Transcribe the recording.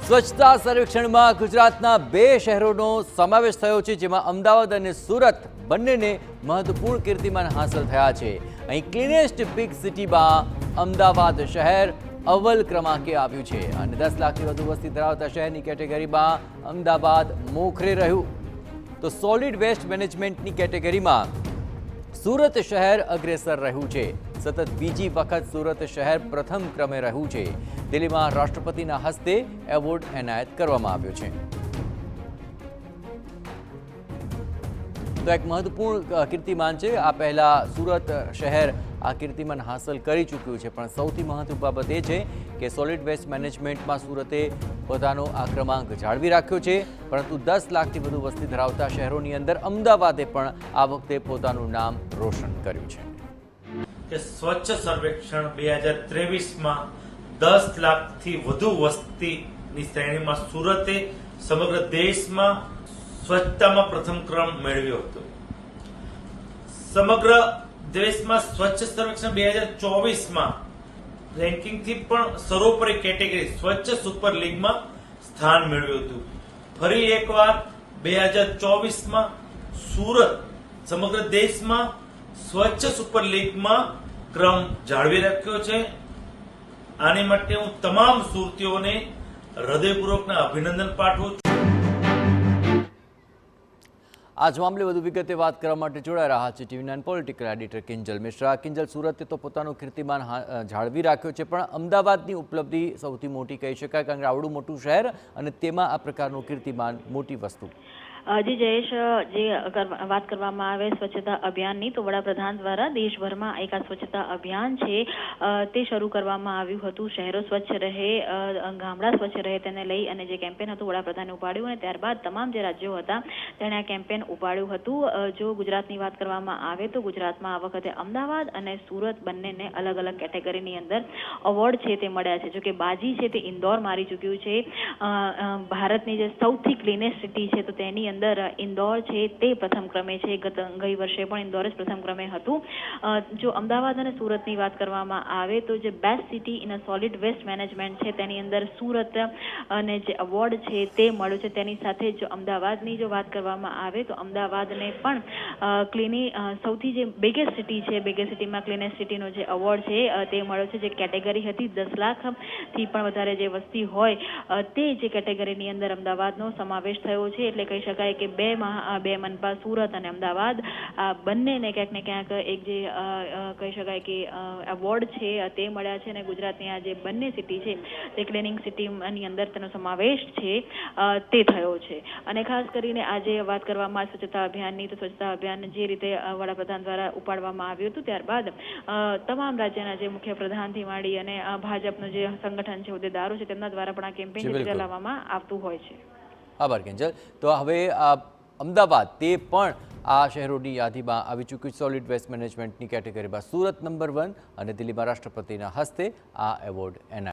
સ્વચ્છતા સર્વેક્ષણમાં ગુજરાતના 2 શહેરોનો સમાવેશ થયો છે, જેમાં અમદાવાદ અને સુરત બંનેને મહત્વપૂર્ણ કીર્તિમાન હાંસલ થયા છે। અહીં ક્લીનેસ્ટ બિગ સિટીમાં અમદાવાદ શહેર અવ્વલ ક્રમાંકે આવ્યું છે અને 10 લાખથી વધુ વસ્તી ધરાવતા શહેરની કેટેગરીમાં અમદાવાદ મોખરે રહ્યું। તો સોલિડ વેસ્ટ મેનેજમેન્ટની કેટેગરીમાં સુરત શહેર અગ્રેસર રહ્યું છે। સતત બીજી વખત સુરત શહેર પ્રથમ ક્રમે રહ્યું છે। દિલ્હીમાં રાષ્ટ્રપતિના હસ્તે એવોર્ડ એનાયત કરવામાં આવ્યો છે। તો એક મહત્વપૂર્ણ કીર્તિમાન છે। આ પહેલા સુરત શહેર આ કીર્તિમાન હાંસલ કરી ચૂક્યું છે, પણ સૌથી મહત્વની બાબત એ છે કે સોલિડ વેસ્ટ મેનેજમેન્ટમાં સુરતે પોતાનો આ ક્રમાંક જાળવી રાખ્યો છે, પરંતુ 10 લાખથી વધુ વસ્તી ધરાવતા શહેરોની અંદર અમદાવાદે પણ આ વખતે પોતાનું નામ રોશન કર્યું છે। કે સ્વચ્છ સર્વેક્ષણ 2023માં 10 લાખથી વધુ વસ્તીની શ્રેણીમાં સુરતે સમગ્ર દેશમાં સ્વચ્છતામાં પ્રથમ ક્રમ મેળવ્યો હતો। સમગ્ર દેશમાં સ્વચ્છ સર્વેક્ષણ 2024માં રેન્કિંગથી પણ સર્વોપરી કેટેગરી સ્વચ્છ સુપર લીગમાં સ્થાન મેળવ્યું હતું। ફરી એકવાર 2024માં સુરત સમગ્ર દેશમાં સ્વચ્છ સુપર લીગમાં ક્રમ જાળવી રાખ્યો છે। આની માટે હું તમામ સુરતીઓને હૃદયપૂર્વકના અભિનંદન પાઠવું છું। આજ મામલે વધુ વિગતે વાત કરવા માટે જોડાઈ રહ્યા છે TV9 political editor Kinjal Mishra. Kinjal, સુરતે તો પોતાનો કીર્તિમાન જાળવી રાખ્યો છે, પણ અમદાવાદની ઉપલબ્ધિ સૌથી મોટી કહી શકાય, કારણ કે આવડું મોટું શહેર અને તેમાં આ પ્રકારનું કીર્તિમાન મોટી વસ્તુ। જી જયેશ, જે વાત કરવામાં આવે સ્વચ્છતા અભિયાનની, તો વડાપ્રધાન દ્વારા દેશભરમાં એક આ સ્વચ્છતા અભિયાન છે તે શરૂ કરવામાં આવ્યું હતું। શહેરો સ્વચ્છ રહે, ગામડા સ્વચ્છ રહે તેને લઈ અને જે કેમ્પેન હતું વડાપ્રધાને ઉપાડ્યું અને ત્યારબાદ તમામ જે રાજ્યો હતા તેણે આ કેમ્પેન ઉપાડ્યું હતું। જો ગુજરાતની વાત કરવામાં આવે તો ગુજરાતમાં આ વખતે અમદાવાદ અને સુરત બંનેને અલગ અલગ કેટેગરીની અંદર એવોર્ડ છે તે મળ્યા છે। જો કે બાજી છે તે ઇન્દોર મારી ચૂક્યું છે। ભારતની જે સૌથી ક્લીનેસ્ટ સિટી છે તો તેની અંદર ઇન્દોર છે તે પ્રથમ ક્રમે છે। ગઈ વર્ષે પણ ઇન્દોર જ પ્રથમ ક્રમે હતું। જો અમદાવાદ અને સુરતની વાત કરવામાં આવે તો જે best city in a solid waste management છે તેની અંદર સુરત અને જે એવોર્ડ છે તે મળ્યો છે। તેની સાથે જો અમદાવાદની જો વાત કરવામાં આવે તો અમદાવાદને પણ સૌથી જે બિગેસ્ટ સિટી છે, બિગેસ્ટ સિટીમાં ક્લીનેસ્ટ સિટીનો જે એવોર્ડ છે તે મળ્યો છે। જે કેટેગરી હતી 10 લાખથી પણ વધારે જે વસ્તી હોય તે જે કેટેગરીની અંદર અમદાવાદનો સમાવેશ થયો છે। એટલે કહી શકાય કે બે મનપા સુરત અને અમદાવાદ આ બંનેને ક્યાંક ને ક્યાંક એક જે કહી શકાય કે એવોર્ડ છે તે મળ્યા છે અને ગુજરાતની આ જે બંને સિટી છે તે ક્લીનિંગ સિટીની અંદર તેનો સમાવેશ છે તે થયો છે। અને ખાસ કરીને આજે વાત કરવામાં આવે સ્વચ્છતા અભિયાનની, તો સ્વચ્છતા અભિયાન જે રીતે વડાપ્રધાન દ્વારા ઉપાડવામાં આવ્યું હતું ત્યારબાદ તમામ રાજ્યના જે મુખ્યપ્રધાનથી માંડી અને ભાજપનું જે સંગઠન છે, હોદ્દેદારો છે, તેમના દ્વારા પણ આ કેમ્પેન ચલાવવામાં આવતું હોય છે। આભાર કિંજલ। તો હવે અમદાવાદ તે પણ આ શહેરોની યાદીમાં આવી ચૂક્યું છે સોલિડ વેસ્ટ મેનેજમેન્ટની કેટેગરીમાં। સુરત નંબર 1 અને દિલ્હીમાં રાષ્ટ્રપતિના હસ્તે આ એવોર્ડ એનાયત